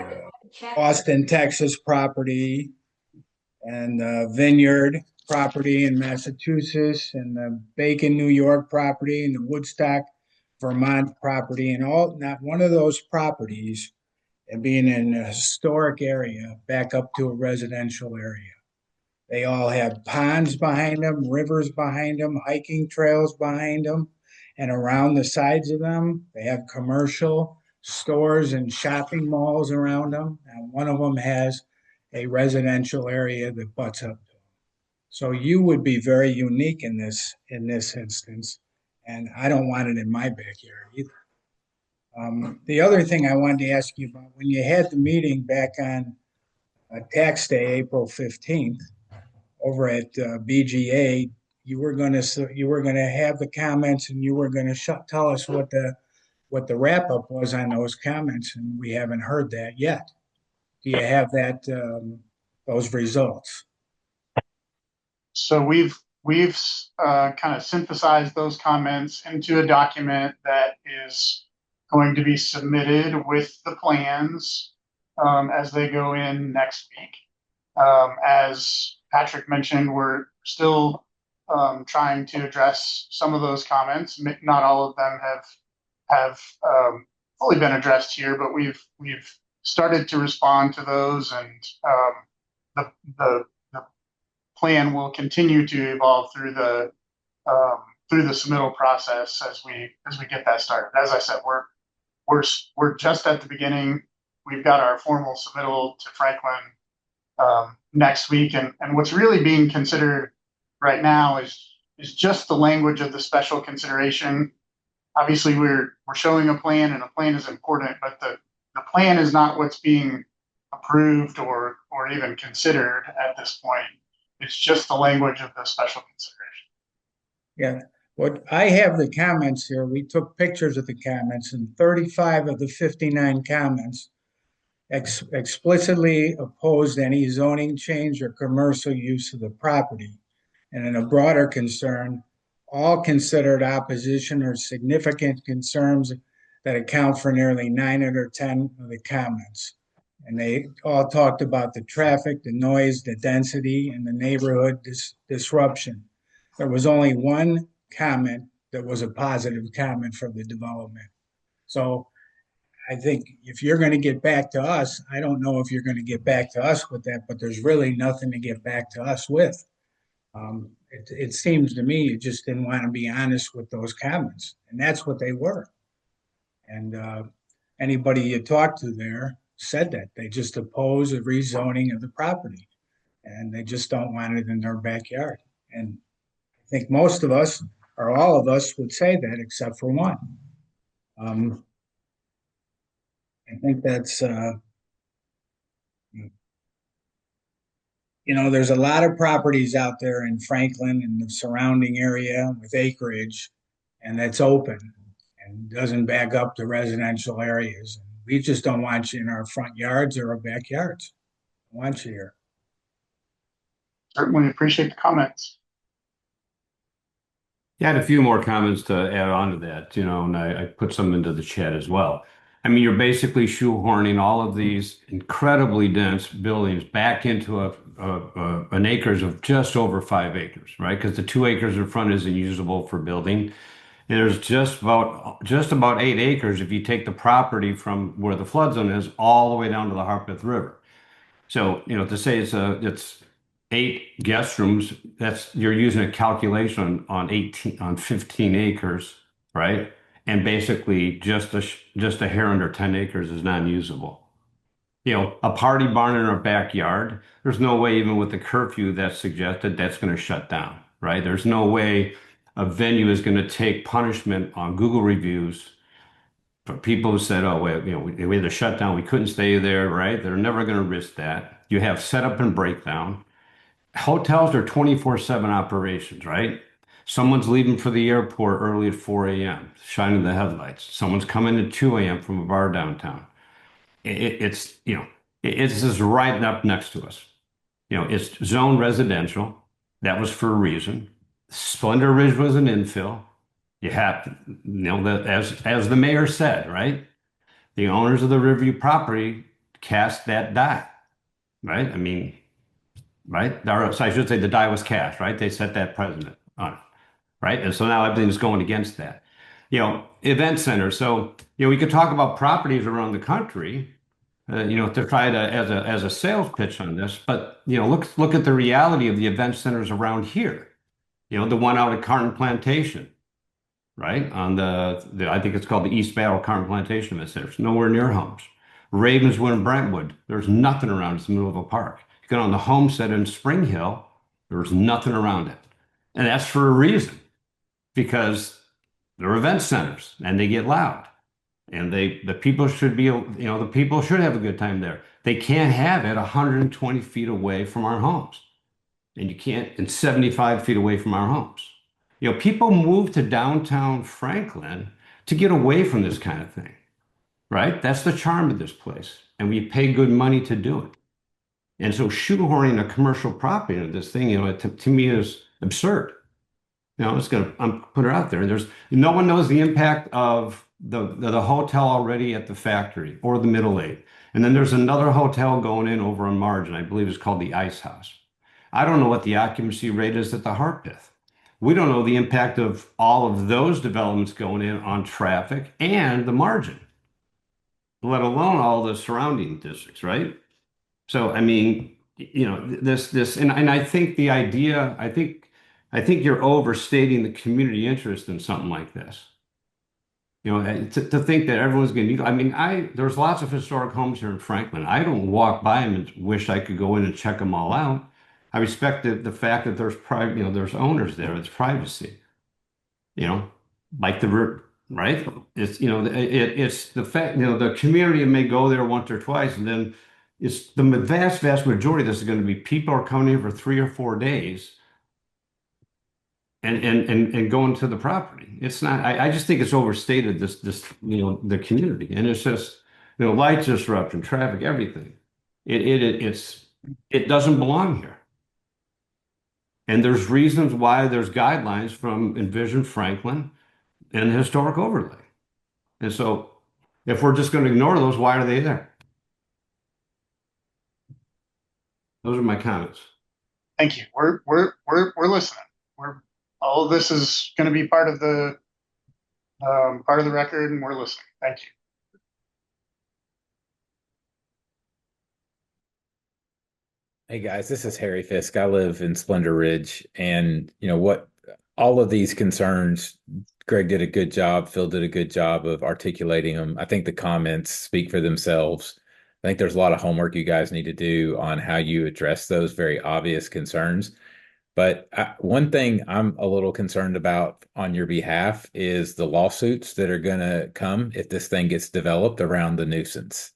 Austin, Texas property, and Vineyard property in Massachusetts, and the Bacon, New York property, and the Woodstock, Vermont property, and all, not one of those properties and being in a historic area back up to a residential area. They all have ponds behind them, rivers behind them, hiking trails behind them, and around the sides of them, they have commercial stores and shopping malls around them. And one of them has a residential area that butts up to them. So you would be very unique in this instance, and I don't want it in my backyard either. The other thing I wanted to ask you about when you had the meeting back on tax day, April 15th, over at BGA, you were gonna have the comments and you were gonna tell us what the wrap up was on those comments, and we haven't heard that yet. Do you have that those results? So we've kind of synthesized those comments into a document that is going to be submitted with the plans as they go in next week. As Patrick mentioned, we're still trying to address some of those comments. Not all of them have fully been addressed here, but we've started to respond to those, and the plan will continue to evolve through the submittal process as we get that started. As I said, we're just at the beginning. We've got our formal submittal to Franklin next week, and what's really being considered right now is just the language of the special consideration. Obviously, we're showing a plan, and a plan is important, but the plan is not what's being approved or even considered at this point. It's just the language of the special consideration. Yeah. What I have the comments here, we took pictures of the comments, and 35 of the 59 comments explicitly opposed any zoning change or commercial use of the property. And in a broader concern, all considered opposition or significant concerns that account for nearly 9 out of 10 of the comments. And they all talked about the traffic, the noise, the density, and the neighborhood disruption. There was only one comment that was a positive comment for the development. So I think if you're going to get back to us, I don't know if you're going to get back to us with that, but there's really nothing to get back to us with. It seems to me you just didn't want to be honest with those comments, and that's what they were. And anybody you talked to there said that they just oppose a rezoning of the property, and they just don't want it in their backyard. And I think most of us, or all of us, would say that, except for one. I think that's there's a lot of properties out there in Franklin and the surrounding area with acreage, and that's open and doesn't back up to residential areas. We just don't want you in our front yards or our backyards. I want you here. Certainly appreciate the comments. Yeah, I had a few more comments to add on to that, and I put some into the chat as well. I mean, you're basically shoehorning all of these incredibly dense buildings back into an acres of just over 5 acres, right? Because the 2 acres in front isn't usable for building. And there's just about 8 acres if you take the property from where the flood zone is all the way down to the Harpeth River. So, to say it's 8 guest rooms, you're using a calculation on 15 acres, right? And basically just a hair under 10 acres is non-usable. A party barn in our backyard, there's no way even with the curfew that's suggested that's going to shut down, right? There's no way a venue is going to take punishment on Google reviews for people who said, oh, wait, we had to shut down, we couldn't stay there, right? They're never going to risk that. You have setup and breakdown. Hotels are 24/7 operations, right? Someone's leaving for the airport early at 4 a.m., shining the headlights. Someone's coming at 2 a.m. from a bar downtown. It's just right up next to us. It's zone residential. That was for a reason. Splendor Ridge was an infill. You have, that as the mayor said, right? The owners of the Riverview property cast that die, right? I mean, right? Or, so I should say the die was cast, right? They set that precedent on it, right? And so now everything's going against that. Event centers. So, we could talk about properties around the country, to try to as a sales pitch on this, but look at the reality of the event centers around here. The one out at Carton Plantation, right? On the I think it's called the East Battle Carton Plantation Event Center. It's nowhere near homes. Ravenswood and Brentwood, there's nothing around. It's in the middle of a park. You go on the Homestead in Spring Hill, there's nothing around it. And that's for a reason, because they're event centers and they get loud. And the people should be, the people should have a good time there. They can't have it 120 feet away from our homes. And you can't, and 75 feet away from our homes. People move to downtown Franklin to get away from this kind of thing, right? That's the charm of this place. And we pay good money to do it. And so shoehorning a commercial property into this thing, to me is absurd. I'm put it out there. And no one knows the impact of the hotel already at the factory or the Middle Eight. And then there's another hotel going in over on Margin, I believe it's called the Ice House. I don't know what the occupancy rate is at the Harpeth. We don't know the impact of all of those developments going in on traffic and the Margin, let alone all the surrounding districts, right? So, I mean, and I think the idea, I think you're overstating the community interest in something like this. To think that everyone's going to need, I mean, there's lots of historic homes here in Franklin. I don't walk by them and wish I could go in and check them all out. I respect the fact that there's private, there's owners there. It's privacy, like right? It's, it's the fact, the community may go there once or twice, and then it's the vast majority of this is going to be people are coming here for 3 or 4 days and going to the property. It's not, I just think it's overstated this, the community. And it's just, light disruption, traffic, everything. It doesn't belong here. And there's reasons why there's guidelines from Envision Franklin and the historic overlay. And so if we're just going to ignore those, why are they there? Those are my comments. Thank you. We're listening. All of this is going to be part of the record, and we're listening. Thank you. Hey guys, this is Harry Fisk. I live in Splendor Ridge, and all of these concerns, Greg did a good job, Phil did a good job of articulating them. I think the comments speak for themselves. I think there's a lot of homework you guys need to do on how you address those very obvious concerns. But one thing I'm a little concerned about on your behalf is the lawsuits that are going to come if this thing gets developed around the nuisance.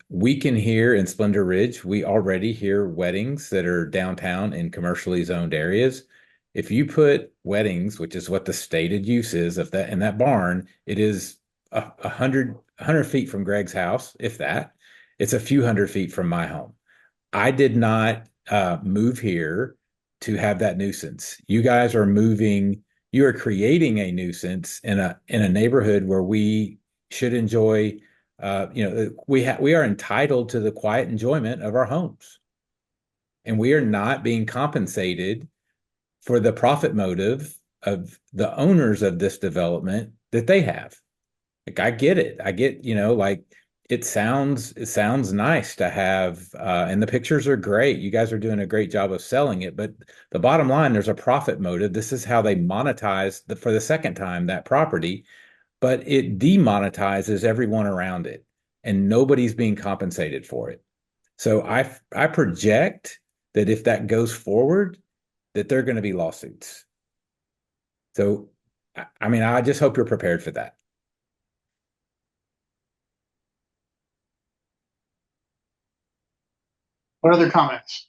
We can hear in Splendor Ridge, we already hear weddings that are downtown in commercially zoned areas. If you put weddings, which is what the stated use is of that in that barn, it is 100 feet from Greg's house, if that. It's a few hundred feet from my home. I did not move here to have that nuisance. You guys are moving, you are creating a nuisance in a neighborhood where we should enjoy, we are entitled to the quiet enjoyment of our homes. And we are not being compensated for the profit motive of the owners of this development that they have. Like, I get it. I get, it sounds nice to have, and the pictures are great. You guys are doing a great job of selling it, but the bottom line, there's a profit motive. This is how they monetize for the second time that property, but it demonetizes everyone around it, and nobody's being compensated for it. So I project that if that goes forward, that there are going to be lawsuits. So, I mean, I just hope you're prepared for that. What other comments?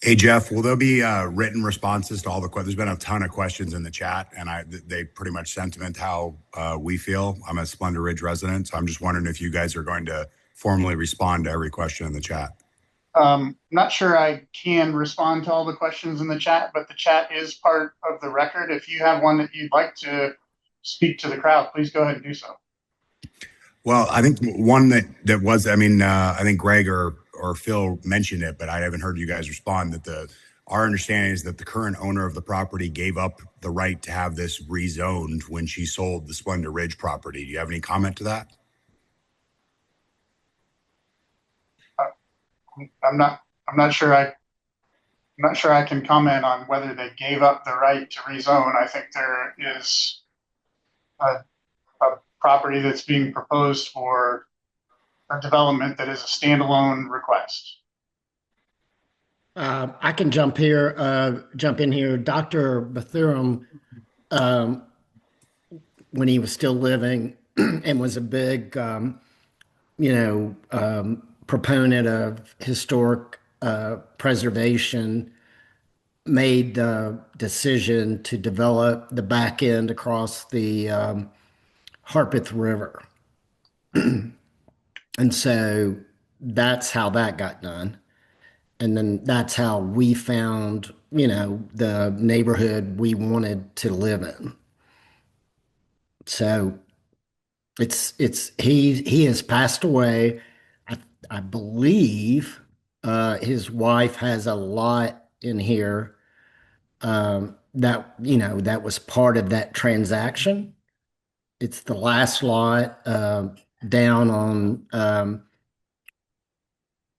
Hey, Jeff, will there be written responses to all the questions? There's been a ton of questions in the chat, and they pretty much sentiment how we feel. I'm a Splendor Ridge resident, so I'm just wondering if you guys are going to formally respond to every question in the chat. Not sure I can respond to all the questions in the chat, but the chat is part of the record. If you have one that you'd like to speak to the crowd, please go ahead and do so. Well, I think one that was, I mean, I think Greg or Phil mentioned it, but I haven't heard you guys respond that our understanding is that the current owner of the property gave up the right to have this rezoned when she sold the Splendor Ridge property. Do you have any comment to that? I'm not sure I can comment on whether they gave up the right to rezone. I think there is a property that's being proposed for a development that is a standalone request. I can jump in here. Dr. Bethurum, when he was still living and was a big, proponent of historic preservation, made the decision to develop the back end across the Harpeth River. And so that's how that got done. And then that's how we found, the neighborhood we wanted to live in. So he has passed away. I believe his wife has a lot in here that was part of that transaction. It's the last lot down on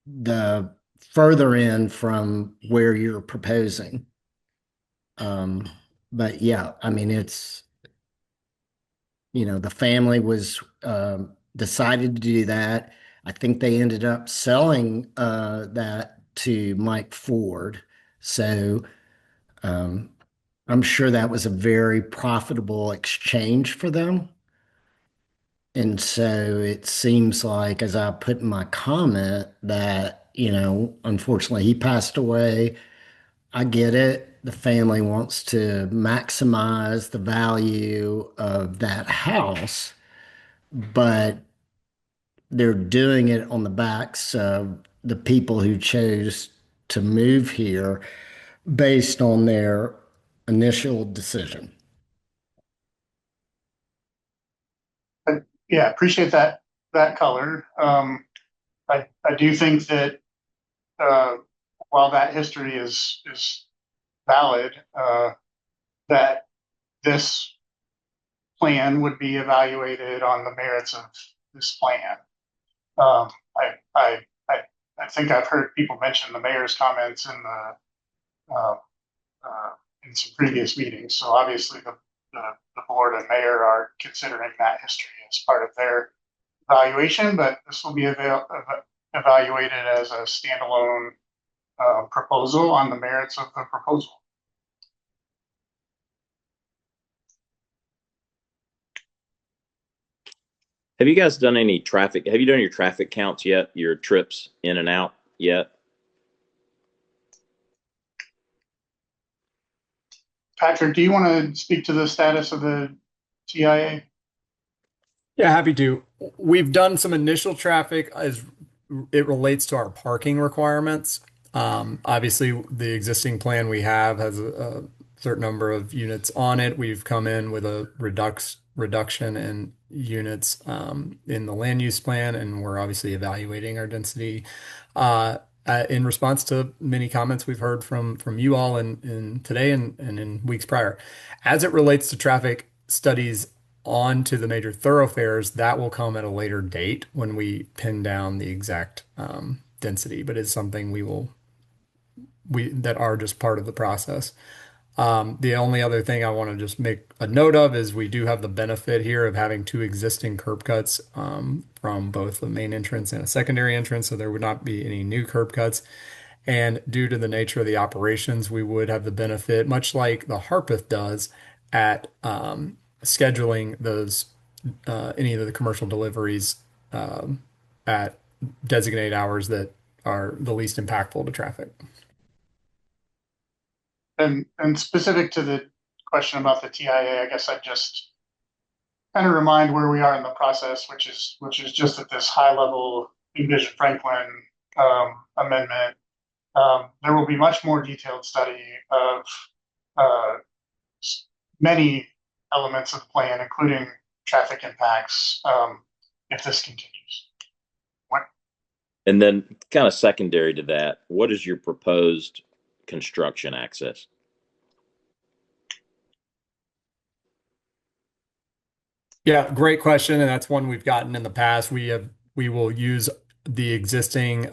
the further end from where you're proposing. But yeah, I mean, the family was decided to do that. I think they ended up selling that to Mike Ford. So I'm sure that was a very profitable exchange for them. And so it seems like, as I put in my comment, that, unfortunately he passed away. I get it. The family wants to maximize the value of that house, but they're doing it on the backs of the people who chose to move here based on their initial decision. Yeah, appreciate that color. I do think that while that history is valid, that this plan would be evaluated on the merits of this plan. I think I've heard people mention the mayor's comments in some previous meetings. So obviously the board and mayor are considering that history as part of their evaluation, but this will be evaluated as a standalone proposal on the merits of the proposal. Have you guys done any traffic? Have you done your traffic counts yet? Your trips in and out yet? Patrick, do you want to speak to the status of the TIA? Yeah, happy to. We've done some initial traffic as it relates to our parking requirements. Obviously, the existing plan we have has a certain number of units on it. We've come in with a reduction in units in the land use plan, and we're obviously evaluating our density in response to many comments we've heard from you all in today and in weeks prior. As it relates to traffic studies onto the major thoroughfares, that will come at a later date when we pin down the exact density, but it's something that are just part of the process. The only other thing I want to just make a note of is we do have the benefit here of having two existing curb cuts from both the main entrance and a secondary entrance, so there would not be any new curb cuts. And due to the nature of the operations, we would have the benefit, much like the Harpeth does, at scheduling those any of the commercial deliveries at designated hours that are the least impactful to traffic. And specific to the question about the TIA, I guess I'd just kind of remind where we are in the process, which is just at this high level Envision Franklin amendment. There will be much more detailed study of many elements of the plan, including traffic impacts, if this continues. What? And then, kind of secondary to that, what is your proposed construction access? Yeah, great question, and that's one we've gotten in the past. We will use the existing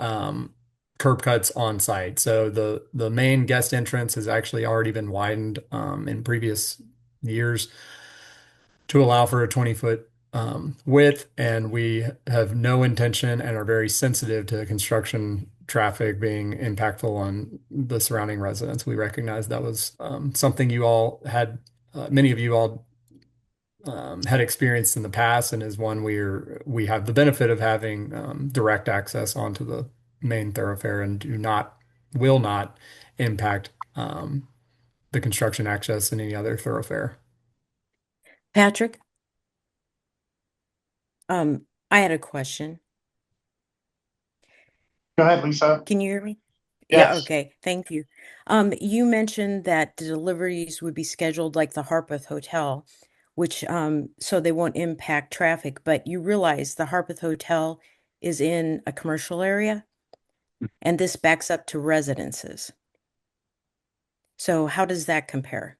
curb cuts on site. So the main guest entrance has actually already been widened in previous years to allow for a 20-foot width, and we have no intention and are very sensitive to construction traffic being impactful on the surrounding residents. We recognize that was something you all had, many of you all had experienced in the past, and is one we have the benefit of having direct access onto the main thoroughfare and will not impact the construction access in any other thoroughfare. Patrick, I had a question. Go ahead, Lisa. Can you hear me? Yeah, Yes. okay. Thank you. You mentioned that the deliveries would be scheduled like the Harpeth Hotel, which so they won't impact traffic, but you realize the Harpeth Hotel is in a commercial area and this backs up to residences. So how does that compare?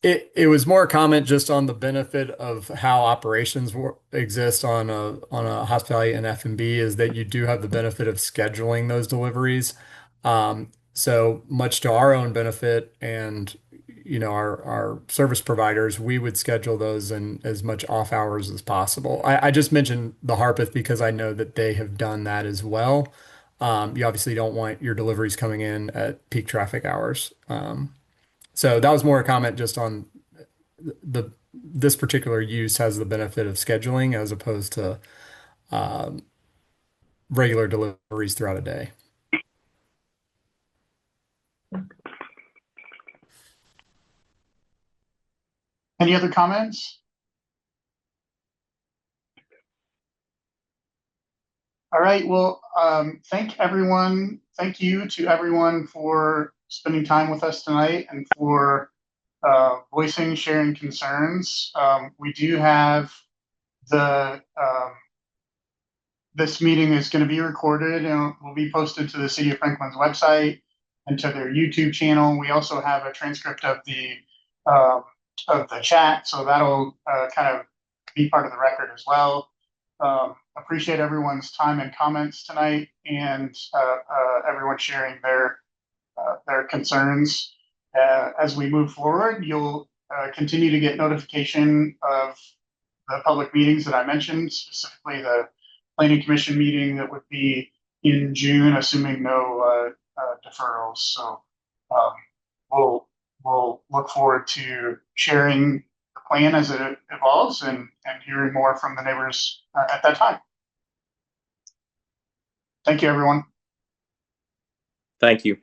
It was more a comment just on the benefit of how operations exist on a hospitality and F&B, is that you do have the benefit of scheduling those deliveries. So much to our own benefit and our service providers, we would schedule those in as much off hours as possible. I just mentioned the Harpeth because I know that they have done that as well. You obviously don't want your deliveries coming in at peak traffic hours. So that was more a comment just on this particular use has the benefit of scheduling as opposed to regular deliveries throughout a day. Any other comments? All right. Well, thank everyone. Thank you to everyone for spending time with us tonight and for voicing, sharing concerns. We do have this meeting is going to be recorded and will be posted to the City of Franklin's website and to their YouTube channel. We also have a transcript of the chat, so that'll kind of be part of the record as well. Appreciate everyone's time and comments tonight, and everyone sharing their concerns. As we move forward, you'll continue to get notification of the public meetings that I mentioned, specifically the Planning Commission meeting that would be in June, assuming no deferrals. So we'll look forward to sharing the plan as it evolves and hearing more from the neighbors at that time. Thank you, everyone. Thank you.